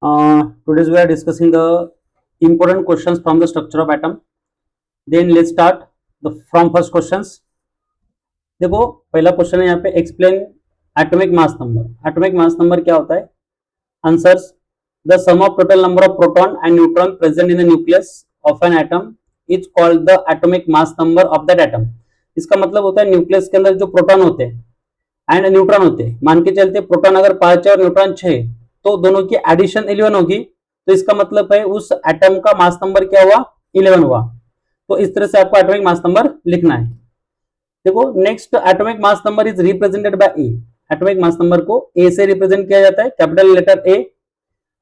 Today we are discussing the important questions from the structure of atom. Then let's start from first questions. देखो पहला question है यहाँ पे explain atomic mass number. Atomic mass number क्या होता है? Answers the sum of total number of proton and neutron present in the nucleus of an atom is called the atomic mass number of that atom. इसका मतलब होता है nucleus के अंदर जो प्रोटॉन होते हैं एंड न्यूट्रॉन होते हैं, मान के चलते प्रोटॉन अगर 5 है और न्यूट्रॉन 6 है, तो दोनों की एडिशन 11 होगी, तो इसका मतलब है उस एटम का मास नंबर क्या हुआ? 11 हुआ. तो इस तरह से आपको एटॉमिक मास नंबर लिखना है. देखो next, atomic mass number is represented by A. Atomic mass number को ए से रिप्रेजेंट किया जाता है, capital letter A.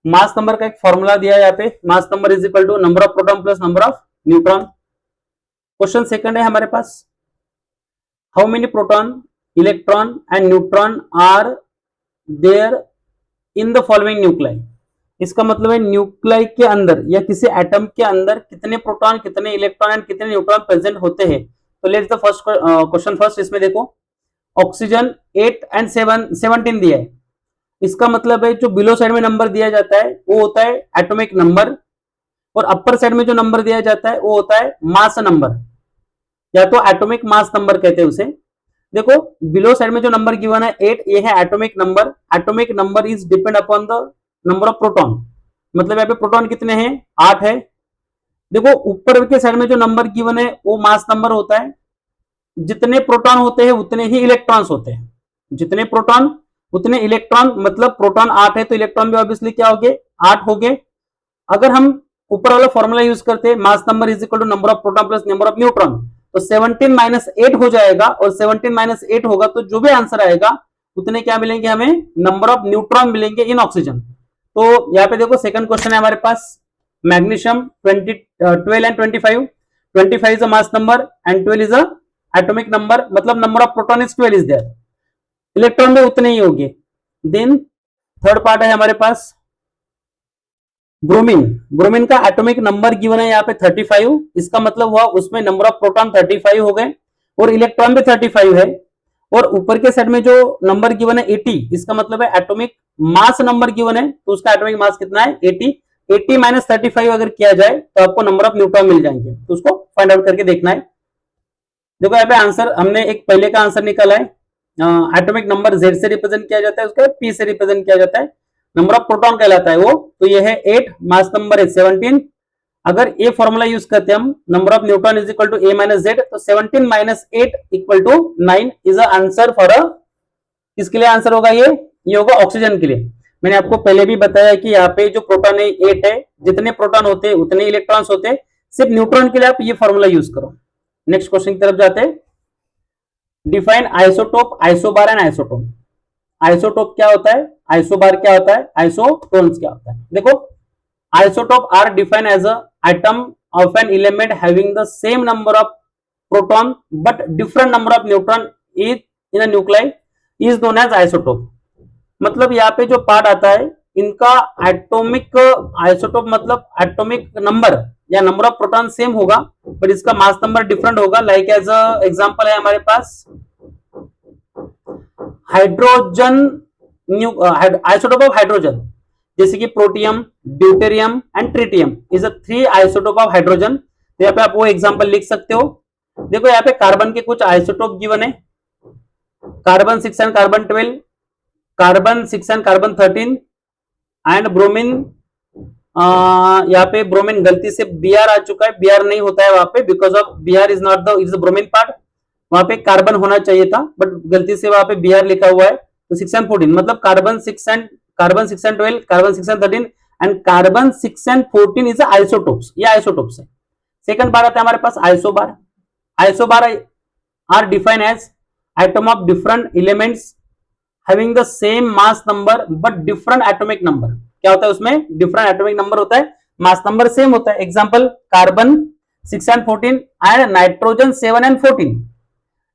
Mass number का एक फॉर्मूला दिया है यहाँ पे, mass number is equal to number of proton plus number of neutron. Question second है हमारे पास, how many proton, electron and neutron are there in the following nuclei. इसका मतलब है न्यूक्लाई के अंदर या किसी एटम के अंदर कितने प्रोटॉन, कितने इलेक्ट्रॉन एंड कितने न्यूट्रॉन प्रेजेंट होते हैं. तो let's the first question first. इसमें देखो ऑक्सीजन 8 एंड 17 दिया है. इसका मतलब है जो बिलो साइड में नंबर दिया जाता है वो होता है एटॉमिक नंबर, और अपर साइड में जो नंबर दिया जाता है वो होता है मास नंबर, या तो एटॉमिक मास नंबर कहते हैं उसे. देखो बिलो साइड में जो नंबर गिवन है 8, ये है atomic number. Atomic number is depend upon the number of proton. मतलब यहाँ पे प्रोटॉन कितने हैं? 8 है. देखो ऊपर के साइड में जो नंबर गिवन है वो मास नंबर होता है. जितने प्रोटॉन होते हैं उतने ही इलेक्ट्रॉन्स होते हैं. जितने प्रोटॉन उतने इलेक्ट्रॉन, मतलब प्रोटॉन 8 है तो इलेक्ट्रॉन भी ऑब्वियसली क्या हो गए? 8 हो गए. अगर हम ऊपर वाला फॉर्मूला यूज करते हैं, mass number is equal to number of proton plus number of neutron, तो 17 माइनस 8 हो जाएगा, और 17 माइनस 8 होगा तो जो भी आंसर आएगा उतने क्या मिलेंगे हमें? नंबर ऑफ न्यूट्रॉन मिलेंगे इन ऑक्सीजन. तो यहाँ पे देखो सेकंड क्वेश्चन है हमारे पास, magnesium 12 and 25. 25 is a mass number and 12 is a atomic number, मतलब number of proton is 12 is there. Electron भी उतने ही होंगे. देन थर्ड पार्ट है हमारे पास ब्रोमीन. ब्रोमीन का एटॉमिक नंबर गिवन है यहाँ पे 35. इसका मतलब हुआ उसमें नंबर ऑफ प्रोटॉन 35 हो गए और इलेक्ट्रॉन भी 35 है. और ऊपर के साइड में जो नंबर गिवन है 80, इसका मतलब है एटॉमिक मास नंबर गिवन है, तो उसका एटॉमिक मास कितना है? 80. 80 माइनस 35 अगर किया जाए तो आपको नंबर ऑफ न्यूट्रॉन मिल जाएंगे, तो उसको फाइंड आउट करके देखना है. देखो यहाँ पे आंसर हमने एक पहले का आंसर निकाला है. एटॉमिक नंबर Z से रिप्रेजेंट किया जाता है, उसका P से रिप्रेजेंट किया जाता है. नंबर ऑफ प्रोटॉन कहलाता है वो, तो ये है 8, मास नंबर है 17. अगर ये फॉर्मूला यूज करते हैं हम, number of neutron is equal to A minus Z, तो 17 minus 8 equal to 9 is answer for a. किसके लिए आंसर होगा ये होगा ऑक्सीजन के लिए. मैंने आपको पहले भी बताया कि यहाँ पे जो प्रोटॉन है 8 है, जितने प्रोटॉन होते हैं उतने इलेक्ट्रॉन्स होते हैं. सिर्फ न्यूट्रॉन के लिए आप ये फॉर्मूला यूज करो. नेक्स्ट क्वेश्चन की तरफ जाते हैं. Define isotope, isobar and isotone. Isotope क्या होता है, आइसोबार क्या होता है, आइसोटोन्स क्या होता है. देखो isotope are defined as a atom of an element having the same number of proton but different number of neutron is in a nuclei is known as isotope. मतलब यहाँ पे जो पार्ट आता है इनका एटॉमिक आइसोटोप, मतलब atomic number या number of proton same होगा बट इसका मास नंबर डिफरेंट होगा. लाइक एज अ एग्जांपल है हमारे पास हाइड्रोजन, आइसोटोप ऑफ हाइड्रोजन, जैसे कि protium, deuterium and tritium is a 3 isotope of hydrogen. तो यहाँ पे आप वो एग्जांपल लिख सकते हो. देखो यहाँ पे कार्बन के कुछ आइसोटोप गिवन है, carbon 6 and carbon 12, carbon 6 and carbon 13 and bromine. यहाँ पे ब्रोमीन गलती से Br आ चुका है, Br नहीं होता है वहां पे, because of Br is not the is the bromine part. वहां पे कार्बन होना चाहिए था बट गलती से वहां पे Br लिखा हुआ है. तो 6 एंड 14 मतलब carbon 6 and 12, carbon 6 and 13 and carbon 6 and 14 is isotopes. ये आइसोटोप्स है. सेकंड बार आता है हमारे पास isobar. Isobar are defined as atom of different elements having the same mass number but different atomic number. क्या होता है उसमें? डिफरेंट एटॉमिक नंबर होता है, मास नंबर सेम होता है. Example carbon 6 and 14 and nitrogen 7 and 14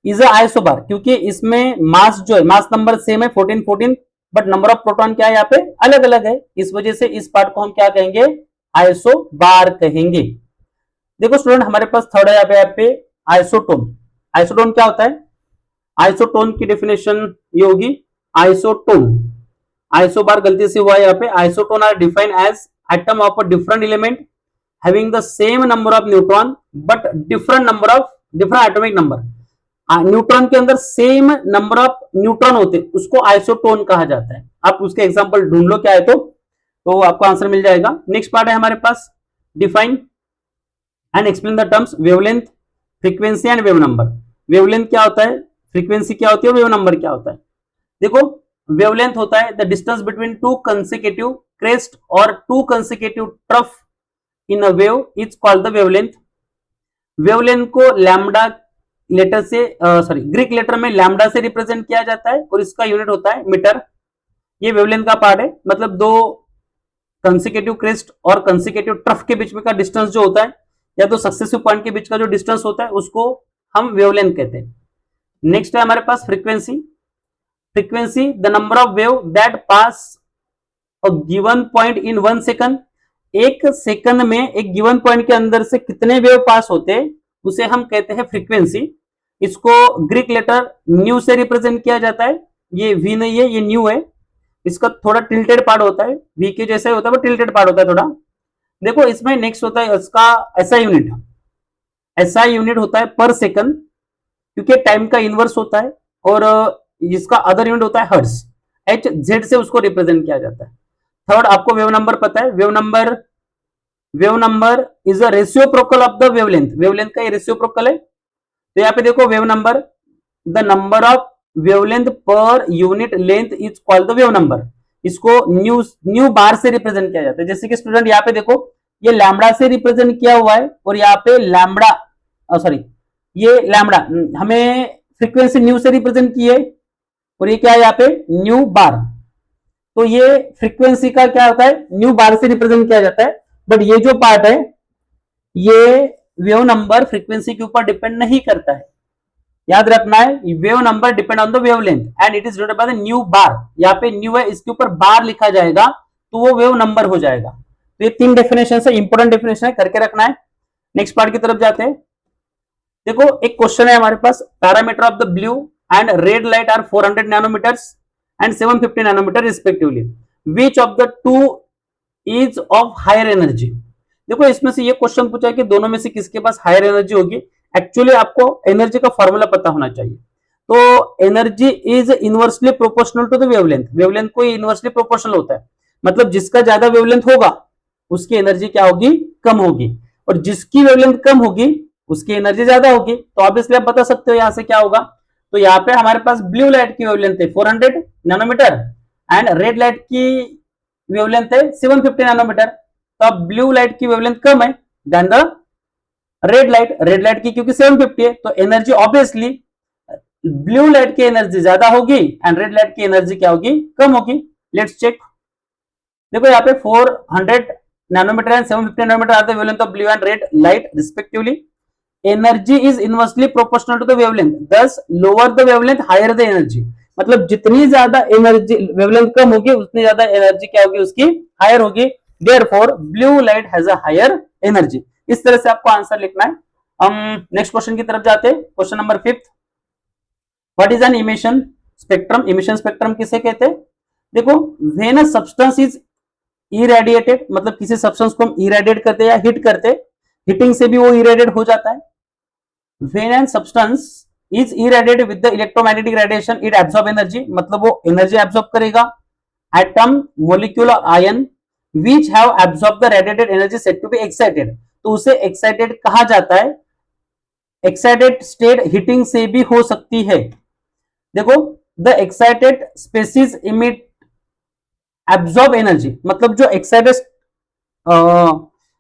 is a isobar, क्योंकि इसमें मास जो है, मास नंबर सेम है 14 बट नंबर ऑफ प्रोटॉन क्या है यहाँ पे? अलग अलग है. इस वजह से इस पार्ट को हम क्या कहेंगे? आइसोबार कहेंगे. देखो स्टूडेंट हमारे पास थर्ड है यहाँ पे आइसोटोन. आइसोटोन क्या होता है? आइसोटोन की डेफिनेशन ये होगी, आइसोटोन आइसोबार गलती से हुआ यहाँ पे. Isotone are defined as atom of a different element having the same number of neutron but different atomic number. Neutron के अंदर सेम नंबर ऑफ न्यूट्रॉन होते, उसको आइसोटोन कहा जाता है. आप उसके एग्जांपल ढूंढ लो क्या है तो आपको आंसर मिल जाएगा. नेक्स्ट पार्ट है हमारे पास define and explain the terms wavelength, frequency and wave number. Wavelength क्या होता है, फ्रीक्वेंसी क्या होती है, वेव नंबर क्या होता है. देखो वेवलेंथ होता है the distance between two consecutive crest और two consecutive trough in a wave is called the wavelength. Wavelength को लैम्डा लेटर से ग्रीक लेटर में लैम्डा से रिप्रेजेंट किया जाता है और इसका यूनिट होता है मीटर. ये वेवलेंथ का पार्ट है, मतलब दो कंसेक्यूटिव क्रेस्ट और कंसेक्यूटिव ट्रफ के बीच में का डिस्टेंस जो होता है या तो सक्सेसिव पॉइंट के बीच का जो डिस्टेंस होता है उसको हम वेवलेंथ कहते हैं. नेक्स्ट है हमारे पास frequency. Frequency the number of wave that pass a given point in 1 second. एक सेकंड में एक गिवन पॉइंट के अंदर से कितने वेव पास होते हैं उसे हम कहते हैं फ्रीक्वेंसी. इसको ग्रीक लेटर न्यू से रिप्रेजेंट किया जाता है. ये वी नहीं है, ये न्यू है. इसका थोड़ा टिल्टेड पार्ट होता है, वी के जैसा ही होता है, टिल्टेड पार्ट होता है थोड़ा. देखो इसमें नेक्स्ट होता है इसका एसआई यूनिट. एसआई यूनिट होता है पर सेकंड, क्योंकि टाइम का इनवर्स होता है. और इसका अदर यूनिट होता है हर्ट्ज. एच जेड से उसको रिप्रेजेंट किया जाता है. थर्ड आपको वेव नंबर पता है. Wave number is a reciprocal of the wavelength. Wavelength का ये रेशियोप्रोकल है. तो यहाँ पे देखो wave number the number of wavelength per unit length is called the wave number. इसको न्यू बार से रिप्रेजेंट किया जाता है. जैसे कि स्टूडेंट यहाँ पे देखो ये लैम्बडा से रिप्रेजेंट किया हुआ है और यहाँ पे ये लैम्बडा हमें फ्रीक्वेंसी न्यू से रिप्रेजेंट की है और ये क्या है यहाँ पे न्यू बार. तो ये फ्रीक्वेंसी का क्या होता है, न्यू बार से रिप्रेजेंट किया जाता है. बट ये जो पार्ट है ये वेव नंबर फ्रीक्वेंसी के ऊपर डिपेंड नहीं करता है. याद रखना है wave number depend on the wavelength and it is denoted by the nu bar. यहाँ पे न्यू है, इसके ऊपर बार लिखा जाएगा तो वो वेव नंबर हो जाएगा. तो ये 3 डेफिनेशन है, इंपॉर्टेंट डेफिनेशन है, करके रखना है. नेक्स्ट पार्ट की तरफ जाते हैं. देखो एक क्वेश्चन है हमारे पास. Parameter of the blue and red light are 400 nanometers and 750 nanometer respectively. Which of the two is of higher energy. देखो इसमें से ये क्वेश्चन पूछा है कि दोनों में से किसके पास हायर एनर्जी होगी. एक्चुअली आपको एनर्जी का फॉर्मूला पता होना चाहिए. तो energy is inversely proportional to the wavelength. Wavelength को इनवर्सली प्रोपोर्शनल होता है, मतलब जिसका ज्यादा वेवलेंथ होगा उसकी एनर्जी क्या होगी, कम होगी. और जिसकी वेवलेंथ कम होगी उसकी एनर्जी ज्यादा होगी. तो ऑब्वियसली आप बता सकते हो यहां से क्या होगा. तो यहाँ पे हमारे पास ब्लू लाइट की वेवलेंथ है 400 नैनोमीटर एंड रेड लाइट की वेवलेंथ है 750 नैनोमीटर. तो अब ब्लू लाइट की वेवलेंथ कम है देन द रेड लाइट की क्योंकि 750 है. तो एनर्जी ऑब्वियसली ब्लू लाइट की एनर्जी ज्यादा होगी एंड रेड लाइट की एनर्जी क्या होगी, कम होगी. Let's check. देखो यहाँ पे 400 nanometer and 750 nanometer are the wavelength of blue and red light respectively. Energy is inversely proportional to the wavelength, thus lower the wavelength higher the energy. मतलब जितनी ज्यादा एनर्जी वेवलेंथ कम होगी उतनी ज्यादा एनर्जी क्या होगी, उसकी हायर होगी. Therefore blue light has a higher energy. इस तरह से आपको आंसर लिखना है. हम नेक्स्ट क्वेश्चन की तरफ जाते हैं. Question number 5. What is an emission spectrum. Emission spectrum किसे कहते हैं. देखो when a substance is irradiated, मतलब किसी सब्सटेंस को हम इरेडिएट करते हैं या हिट करते, हिटिंग से भी वो इरेडिएट हो जाता है. When an substance is irradiated with the electromagnetic radiation it absorb energy, मतलब वो एनर्जी एब्सॉर्ब करेगा. Atom molecule ion which have absorbed the radiated energy said to be excited. तो उसे excited कहा जाता है. excited state heating से भी हो सकती है. देखो the excited species emit absorb energy, मतलब जो excited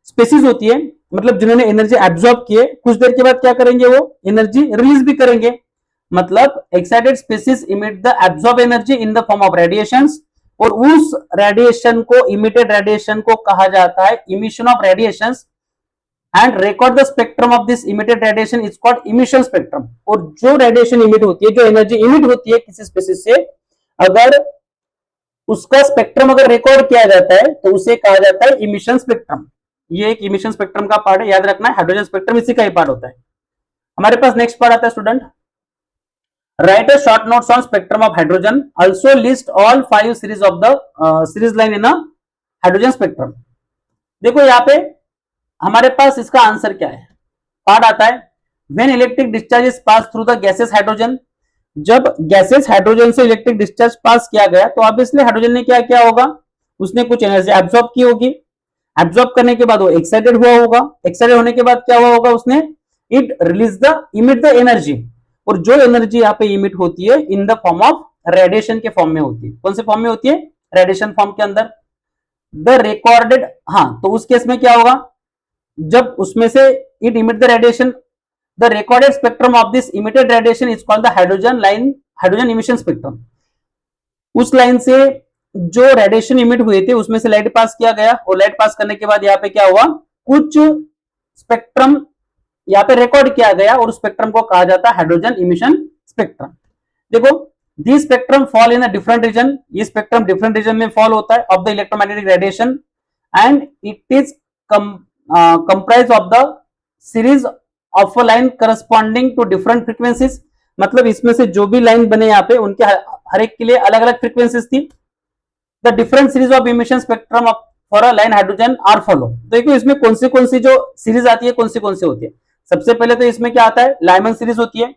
species होती है, मतलब जिन्होंने एनर्जी एब्सॉर्ब किए, कुछ देर के बाद क्या करेंगे, वो एनर्जी रिलीज भी करेंगे. मतलब excited species emit the absorb energy in the form of radiations, और उस रेडिएशन को, इमिटेड रेडिएशन को कहा जाता है emission of radiations. And record the spectrum of this emitted radiation is called emission spectrum. और जो रेडिएशन इमिट होती है, जो एनर्जी इमिट होती है किसी स्पीसीज से, अगर उसका स्पेक्ट्रम अगर रिकॉर्ड किया जाता है तो उसे कहा जाता है इमिशन स्पेक्ट्रम. ये एक इमिशन स्पेक्ट्रम का पार्ट है, याद रखना है. हाइड्रोजन स्पेक्ट्रम इसी का ही पार्ट होता है. हमारे पास नेक्स्ट पार्ट आता है student Write a short notes on spectrum of hydrogen. Also list all 5 series of the series line in a hydrogen spectrum. देखो यहाँ पे हमारे पास इसका आंसर क्या है. पार्ट आता है when electric discharge is pass through the gases hydrogen. जब गैसेस हाइड्रोजन से इलेक्ट्रिक डिस्चार्ज पास किया गया तो ऑब्वियसली हाइड्रोजन ने क्या किया होगा, उसने कुछ एनर्जी एब्जॉर्ब की होगी. एब्जॉर्ब करने के बाद वो एक्साइटेड हुआ होगा. एक्साइटेड होने के बाद क्या हुआ होगा, उसने it release the emit the energy. और जो एनर्जी यहाँ पे इमिट होती है in the form of radiation के फॉर्म में होती है. कौन से फॉर्म में होती है, रेडिएशन फॉर्म के अंदर. द रिकॉर्डेड, हाँ तो उस केस में क्या होगा, जब उसमें से it emit the radiation, the recorded spectrum of this emitted radiation is called the hydrogen line, hydrogen emission spectrum. उस लाइन से जो रेडिएशन इमिट हुए थे उसमें से लाइट पास किया गया और लाइट पास करने के बाद यहाँ पे क्या हुआ, कुछ स्पेक्ट्रम यहाँ पे रिकॉर्ड किया गया और स्पेक्ट्रम को कहा जाता है हाइड्रोजन इमिशन स्पेक्ट्रम. देखो the spectrum fall in a different region, ये स्पेक्ट्रम डिफरेंट रीजन में फॉल होता है of the electromagnetic radiation and it is comprise of the series of a line corresponding to different frequencies. मतलब इसमें से जो भी लाइन बने यहाँ पे उनके हर एक के लिए अलग अलग फ्रीक्वेंसीज थी. The different series of emission spectrum for a line hydrogen are follow. देखो इसमें कौन सी जो सीरीज आती है कौन सी होती है. सबसे पहले तो इसमें क्या आता है, लाइमन सीरीज होती है,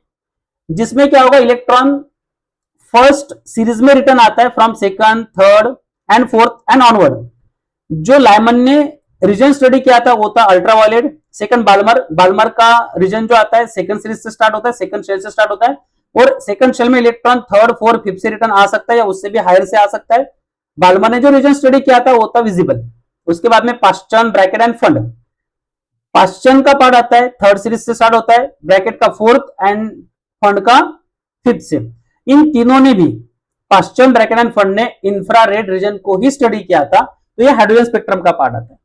जिसमें क्या होगा, इलेक्ट्रॉन फर्स्ट सीरीज में रिटर्न आता है from second, third and fourth and onward. जो लाइमन ने रीजन स्टडी किया था वो था अल्ट्रावायलेट. सेकंड बाल्मर का रीजन जो आता है सेकंड सीरीज से स्टार्ट होता है, सेकंड शेल से स्टार्ट होता है. और सेकंड शेल में इलेक्ट्रॉन थर्ड, फोर्थ, फिफ्थ से रिटर्न आ सकता है या उससे भी हायर से आ सकता है. बाल्मर ने जो रीजन स्टडी किया था वो था विजिबल. उसके बाद में Paschen, bracket end fund. Paschen का पार्ट आता है थर्ड सीरीज से स्टार्ट होता है, ब्रैकेट का फोर्थ एंड फंड का फिफ्थ से. इन तीनों ने भी, पास्चन, ब्रैकेट एंड फंड ने इंफ्रारेड रीजन को ही स्टडी किया था. तो ये हाइड्रोजन स्पेक्ट्रम का पार्ट आता है.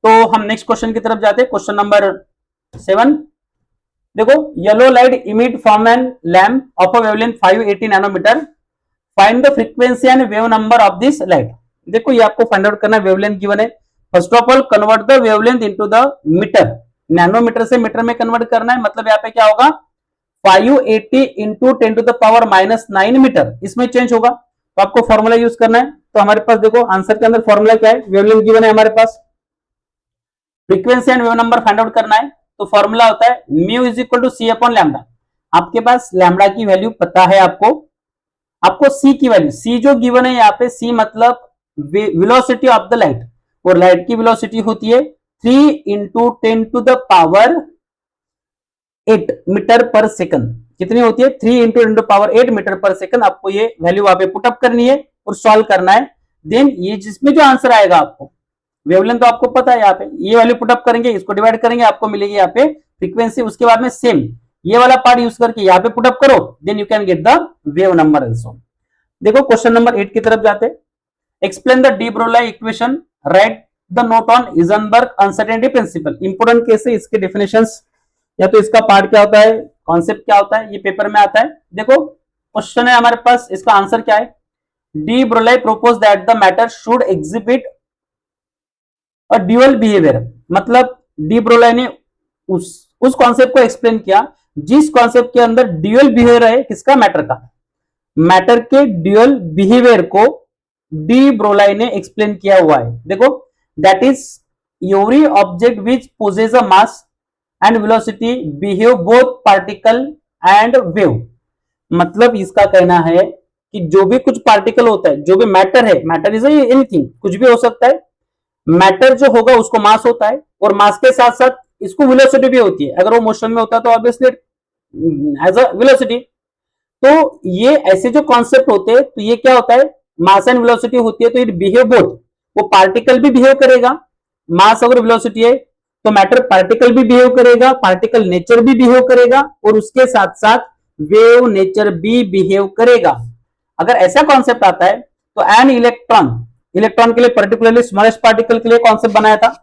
तो हम नेक्स्ट क्वेश्चन की तरफ जाते हैं. Question number 7. देखो yellow light emit from an lamp of a wavelength 580 nanometre. Find the frequency and wave number of this light. देखो ये आपको फाइंड आउट करना है. वेवलेंथ गिवन है. First of all convert the wavelength into the metre. Nanometre से metre में convert करना है. मतलब यहाँ पे क्या होगा, 580 into 10 to the power -9 metre इसमें चेंज होगा. तो आपको फॉर्मूला यूज करना है. तो हमारे पास देखो आंसर के अंदर फॉर्मूला क्या है, वेवलेंथ गिवन है हमारे पास, frequency and wave number find out करना है. तो फॉर्मूला होता है mu is equal to C upon lambda. आपके पास लैम्डा की वैल्यू पता है आपको सी की वैल्यू, सी जो गिवन है यहाँ पे, सी मतलब वेलोसिटी ऑफ द लाइट. और लाइट की वेलोसिटी होती है 3 into 10 to the power 8 metre per second. कितनी होती है, 3 into 10 to power 8 metre per second. आपको ये वैल्यू वहां पे पुटअप करनी है और सॉल्व करना है. देन ये जिसमें जो आंसर आएगा, आपको वेवलेंथ तो आपको पता है, यहाँ पे ये वैल्यू पुटअप करेंगे, इसको डिवाइड करेंगे, आपको मिलेगी यहाँ पे फ्रीक्वेंसी. उसके बाद में सेम ये वाला पार्ट यूज करके यहाँ पे पुटअप करो, then you can get the wave number also. देखो क्वेश्चन नंबर 8 की तरफ जाते. Explain the de Broglie equation, write the note on Heisenberg uncertainty principle. Important case है, इसके डेफिनेशंस या तो इसका पार्ट क्या होता है, कॉन्सेप्ट क्या होता है, ये पेपर में आता है. देखो क्वेश्चन है हमारे पास, इसका आंसर क्या है. De Broglie propose that the matter should exhibit a dual behaviour. मतलब डी ब्रोगली ने उस कॉन्सेप्ट को एक्सप्लेन किया जिस कॉन्सेप्ट के अंदर ड्यूअल बिहेवियर है, किसका, मैटर का. मैटर के ड्यूअल बिहेवियर को डी ब्रोगली ने एक्सप्लेन किया हुआ है. देखो that is every object which possess a mass and velocity behave both particle and wave. मतलब इसका कहना है कि जो भी कुछ पार्टिकल होता है, जो भी मैटर है, मैटर इज एनीथिंग, कुछ भी हो सकता है. मैटर जो होगा उसको मास होता है और मास के साथ साथ इसको वेलोसिटी भी होती है. अगर वो मोशन में होता है तो ऑब्वियसली एज अ वेलोसिटी. तो ये ऐसे जो कॉन्सेप्ट होते हैं, तो ये क्या होता है, मास एंड वेलोसिटी होती है, तो इट बिहेव बोथ. वो पार्टिकल भी बिहेव करेगा, मास अगर वेलोसिटी है तो मैटर पार्टिकल भी बिहेव करेगा, पार्टिकल नेचर भी बिहेव करेगा, और उसके साथ साथ वेव नेचर भी बिहेव करेगा. अगर ऐसा कॉन्सेप्ट आता है तो एन इलेक्ट्रॉन के लिए पर्टिकुलरली स्मॉलेस्ट पार्टिकल के लिए कॉन्सेप्ट बनाया था.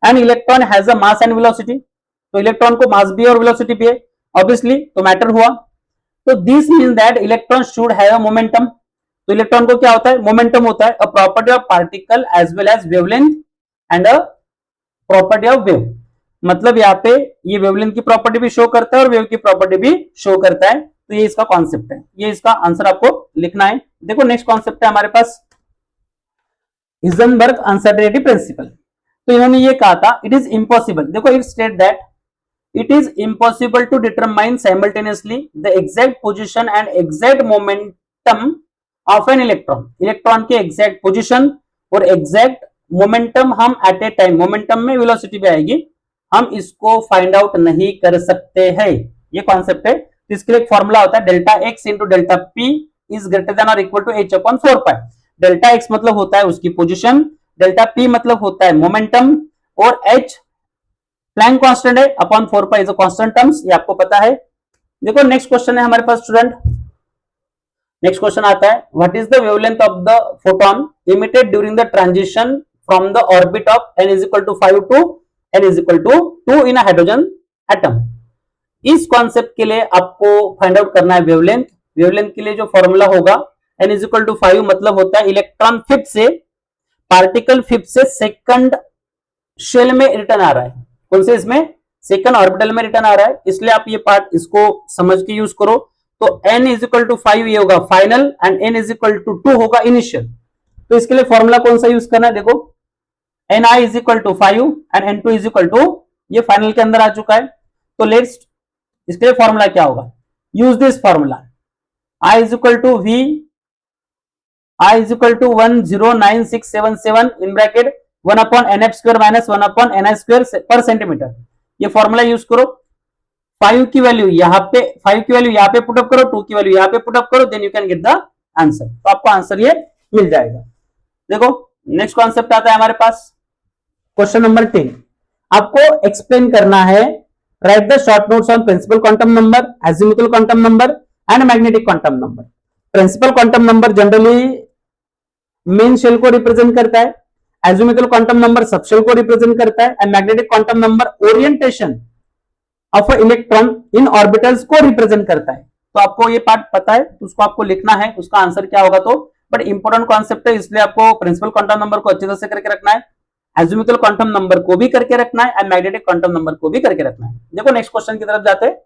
An electron has a mass and velocity. तो इलेक्ट्रॉन को मास भी और वेलोसिटी भी है ऑब्वियसली, तो मैटर हुआ. तो this means that electron should have a momentum. तो इलेक्ट्रॉन को क्या होता है, मोमेंटम होता है, a property of particle as well as wavelength and a property of wave. मतलब यहाँ पे ये वेवलेंथ की प्रॉपर्टी भी शो करता है और वेव की प्रॉपर्टी भी शो करता है. तो ये इसका कॉन्सेप्ट है, ये इसका आंसर आपको लिखना है। देखो नेक्स्ट कॉन्सेप्ट है हमारे पास हिजनबर्ग अनसर्टेनिटी प्रिंसिपल। तो इन्होंने ये कहा था इट इज इम्पॉसिबल, देखो it state that it is impossible to determine simultaneously the exact position and exact momentum of an electron. Electron के एग्जैक्ट पोजीशन और एग्जैक्ट मोमेंटम हम एट ए टाइम, मोमेंटम में वेलोसिटी भी आएगी, हम इसको find out नहीं कर सकते हैं, ये कॉन्सेप्ट है। तो इसके लिए एक फॉर्मूला होता है delta X into delta P is greater than और equal to H upon 4 pi. Delta X मतलब होता है उसकी पोजीशन, डेल्टा पी मतलब होता है मोमेंटम, और एच प्लैंक कांस्टेंट है, upon 4 pi is a constant terms, ये आपको पता है। देखो नेक्स्ट क्वेश्चन है हमारे पास स्टूडेंट, नेक्स्ट क्वेश्चन आता है what is the wavelength of the photon emitted during the transition from the orbit of n is equal to 5 to n is equal to 2 in a hydrogen atom. इस concept के लिए आपको find out करना है wavelength. Wavelength के लिए जो formula होगा n इज इक्वल टू 5 मतलब होता है इलेक्ट्रॉन फिफ्थ से, पार्टिकल फिफ्थ से सेकंड शेल में रिटर्न आ रहा है, कौन से इसमें, सेकंड ऑर्बिटल में रिटर्न आ रहा है, इसलिए आप ये पार्ट इसको समझ के यूज करो। तो n इज इक्वल टू 5 ये होगा final and n is equal to 2 होगा इनिशियल। तो इसके लिए फॉर्मूला कौन सा यूज करना है, देखो ni is equal to 5 and n2 is equal to, ये फाइनल के अंदर आ चुका है। तो लेट्स इसके लिए फॉर्मूला क्या होगा, use this formula i is equal to v i is equal to 109,677 in bracket 1 upon nf square minus 1 upon ni square per centimetre. ये फॉर्मूला यूज करो, 5 की वैल्यू यहाँ पे, 5 की वैल्यू यहाँ पे पुटअप करो, 2 की वैल्यू यहाँ पे पुटअप करो, then you can get the answer. तो आपको आंसर ये मिल जाएगा। देखो नेक्स्ट कॉन्सेप्ट आता है हमारे पास क्वेश्चन नंबर 10, आपको एक्सप्लेन करना है write the short notes on principal quantum number, azimuthal quantum number and magnetic quantum number. Principal quantum number generally main shell को रिप्रेजेंट करता है, एजिमुथल क्वांटम नंबर सबशेल को रिप्रेजेंट करता है, and magnetic quantum number orientation of electron in orbitals को represent करता है। तो आपको ये पार्ट पता है, उसको आपको लिखना है, उसका आंसर क्या होगा। तो बट इंपॉर्टेंट कॉन्सेप्ट है, इसलिए आपको प्रिंसिपल क्वांटम नंबर को अच्छे तरह से करके रखना है, एजिमुथल क्वांटम नंबर को भी करके रखना है, एंड मैग्नेटिक क्वांटम नंबर को भी करके रखना है। देखो नेक्स्ट क्वेश्चन की तरफ जाते हैं।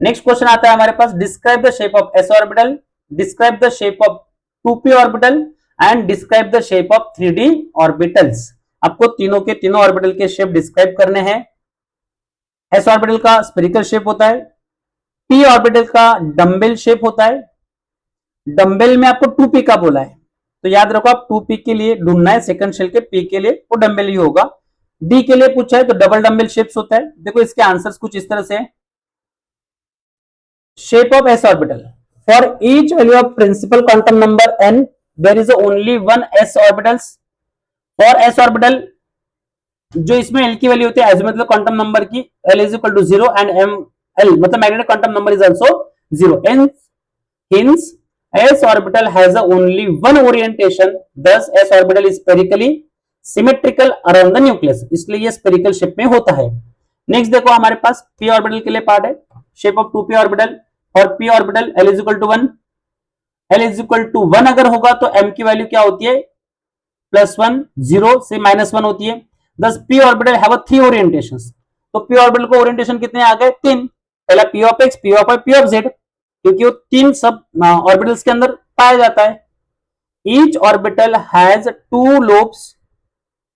नेक्स्ट क्वेश्चन आता है हमारे पास describe the shape of s orbital, describe the shape of 2p orbital and describe the shape of 3d orbitals. आपको तीनों के तीनों ऑर्बिटल के शेप डिस्क्राइब करने हैं। s ऑर्बिटल का स्फेरिकल शेप होता है, p ऑर्बिटल का डम्बेल शेप होता है, डम्बेल में आपको 2p का बोला है, तो याद रखो आप 2p के लिए ढूंढना है, सेकंड शेल के p के लिए वो डम्बेल ही होगा। d के लिए पूछा है तो डबल डम्बेल शेप्स होता है। देखो इसके आंसर्स कुछ इस तरह से है। Shape of s orbital, for each value of principal quantum number n there is only one s orbitals. For s orbital जो इसमें l की वैल्यू होती है एजिमुथल क्वांटम नंबर की, l is equal to 0 and m l मतलब magnetic quantum number is also 0, hence s orbital has only one orientation, thus s orbital is spherically symmetrical around the nucleus, इसलिए ये spherical shape में होता है। Next देखो हमारे पास p orbital के लिए पार्ट है, शेप ऑफ 2p ऑर्बिटल, और p orbital l is equal to 1, l is equal to 1 अगर होगा तो m की वैल्यू क्या होती है, +1, 0 से -1 होती है। Thus p orbital have 3 orientations, तो p ऑर्बिटल को ओरिएंटेशन कितने आ गए, 3, पहला p of x, p of y, p of z, क्योंकि वो 3 सब ऑर्बिटल्स के अंदर पाया जाता है। Each orbital has 2 lobes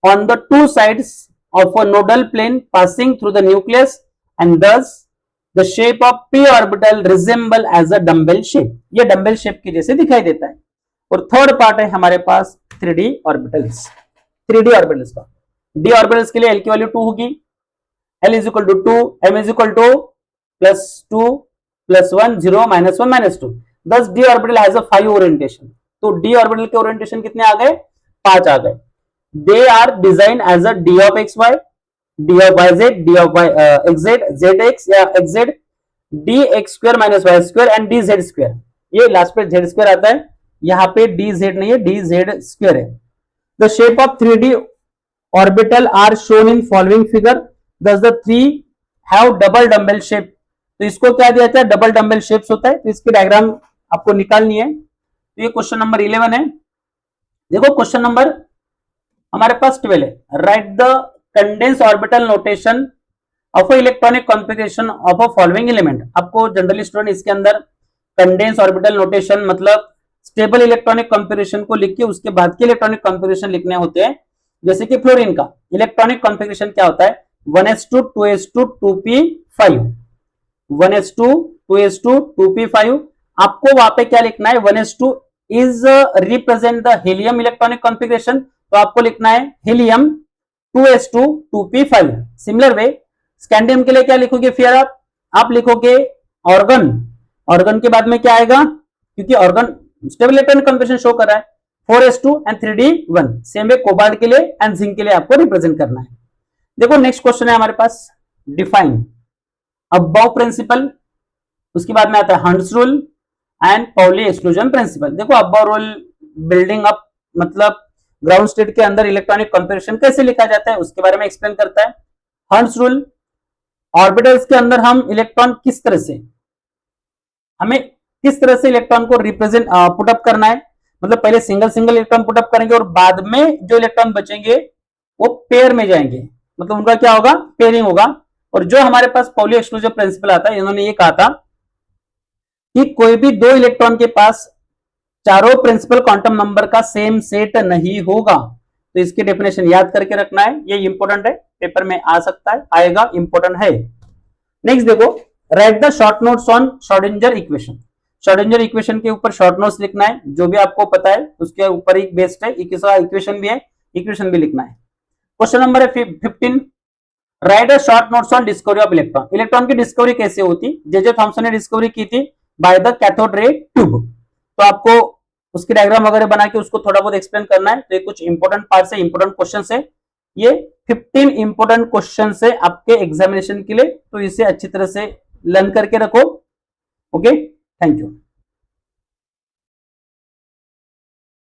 on the 2 sides of a nodal plane passing through the nucleus and thus the shape of p orbital resemble as a dumbbell shape, ये dumbbell shape की जैसे दिखाई देता है। और थर्ड पार्ट है हमारे पास 3d ऑर्बिटल्स, 3d ऑर्बिटल्स का। d ऑर्बिटल्स के लिए l की वैल्यू 2 होगी, l is equal to 2, m is equal to +2 +1 0 -1 -2, thus d orbital has a 5 orientation. तो d ऑर्बिटल के ओरिएंटेशन कितने आ गए, 5 आ गए। They are design as a d of xy, d of yz, d of xz, zx या xz, dx square minus y square and dz square, ये last पे z स्क्वायर आता है, यहाँ पे dz नहीं है, dz स्क्वायर है। The shape of 3d orbital are shown in following figure, thus the 3 have double dumbbell shape. तो इसको क्या दिया जाता है, डबल डम्बेल शेप्स होता है, तो इसकी डायग्राम आपको निकालनी है। तो ये क्वेश्चन नंबर 11 है। देखो क्वेश्चन नंबर हमारे पास 12 है, write the condense orbital notation of electronic configuration of a following element. आपको जनरली स्टूडेंट इसके अंदर कंडेंस ऑर्बिटल नोटेशन मतलब स्टेबल इलेक्ट्रॉनिक कॉन्फ़िगरेशन को लिख के उसके बाद के इलेक्ट्रॉनिक कॉन्फ़िगरेशन लिखने होते हैं। जैसे कि फ्लोरीन का इलेक्ट्रॉनिक कॉन्फ़िगरेशन क्या होता है, 1s2 2s2 2p5, 1s2 2s2 2p5। आपको वहां पे क्या लिखना है, 1s2 is represent the helium electronic configuration, तो आपको लिखना है helium 2s2 2p5। Similar way scandium के लिए क्या लिखोगे, फिर आप लिखोगे ऑर्गन, ऑर्गन के बाद में क्या आएगा, क्योंकि organ stable electronic configuration show कर रहा है, 4s2 and 3d1। Same way cobalt के लिए एंड जिंक के लिए आपको रिप्रेजेंट करना है। देखो नेक्स्ट क्वेश्चन है हमारे पास, डिफाइन अबव प्रिंसिपल, उसके बाद में आता है Hund's rule and Pauli exclusion principle. देखो अबव रूल बिल्डिंग अप मतलब ग्राउंड स्टेट के अंदर इलेक्ट्रॉनिक कॉन्फ़िगरेशन कैसे लिखा जाता है उसके बारे में एक्सप्लेन करता है। हंट्स रूल, ऑर्बिटल्स के अंदर हम इलेक्ट्रॉन किस तरह से, हमें किस तरह से इलेक्ट्रॉन को रिप्रेजेंट पुटअप करना है, मतलब पहले सिंगल सिंगल इलेक्ट्रॉन पुटअप करेंगे और बाद में जो इलेक्ट्रॉन बचेंगे वो पेयर में जाएंगे, मतलब उनका क्या होगा, पेयरिंग होगा। और जो हमारे पास पाउली एक्सक्लूजन प्रिंसिपल आता है, इन्होंने ये कहा था कि कोई भी दो इलेक्ट्रॉन के पास चारों प्रिंसिपल क्वांटम नंबर का सेम सेट नहीं होगा। तो इसकी डेफिनेशन याद करके रखना है, ये इंपॉर्टेंट है, पेपर में आ सकता है, आएगा, इंपॉर्टेंट है। नेक्स्ट देखो, right the short notes on Schrodinger equation. Schrodinger equation के ऊपर शॉर्ट नोट्स लिखना है, जो भी आपको पता है उसके ऊपर ही बेस्ड है, इक्वेशन भी है, इक्वेशन भी लिखना है। क्वेश्चन नंबर है 15, right a short notes on discovery of electron. Electron की डिस्कवरी कैसे होती, जे थॉमसन ने डिस्कवरी की थी by the cathode ray tube. तो आपको उसकी डायग्राम वगैरह बना के उसको थोड़ा बहुत एक्सप्लेन करना है। तो ये कुछ इंपॉर्टेंट पार्ट है, इंपॉर्टेंट क्वेश्चन है, ये 15 इंपॉर्टेंट क्वेश्चन है आपके एग्जामिनेशन के लिए, तो इसे अच्छी तरह से लर्न करके रखो। Okay, thank you.